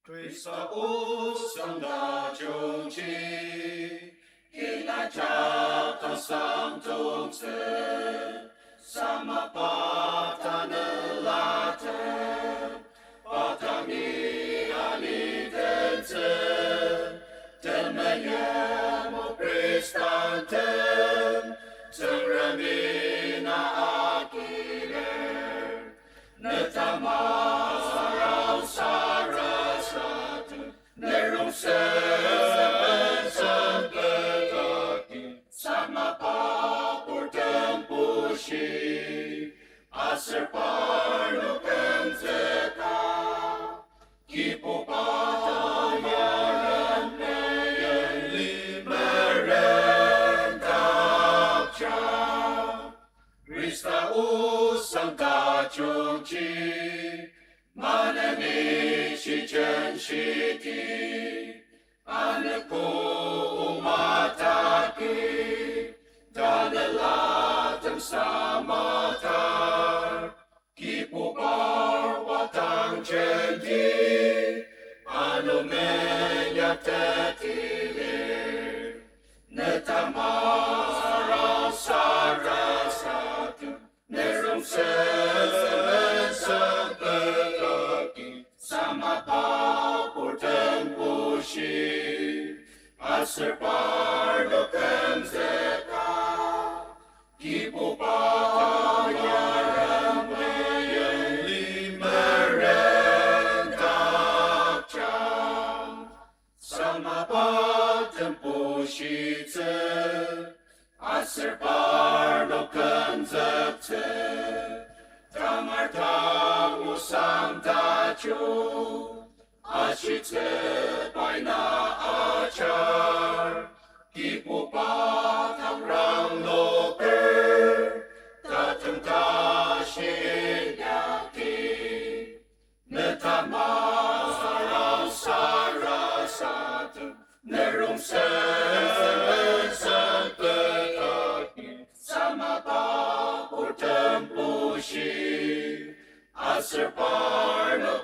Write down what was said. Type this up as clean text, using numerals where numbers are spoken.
Hristos da giungi, che la giata santum se, sama pata nell'ate, pata mia lidenze, temeniamo prestantem, semramina acire, netamas sarasate, nerum sensem pedati, sama papur tempushi, aser parno penzeta, kipo pata yaren neyen limeren tapcha, Christa usanta chungchi, mananishi chenshiti, aneku umataki, danelatem samatar, kipupar watang chendi, anumenya tetilir, netamara sarasatu, nerum sensem pedaki, sama papur tempushi, aser parno penzeta, kipupata yaren neyen limeren tapcha, sama patempushitse, aser parno penzete, tamartamu santachu, ashitse paina achar, kipupatam ramloper, tatem tashinyaki, netamas sarasatum, nerum sensem pedaki, sama papur tempushi, aser parno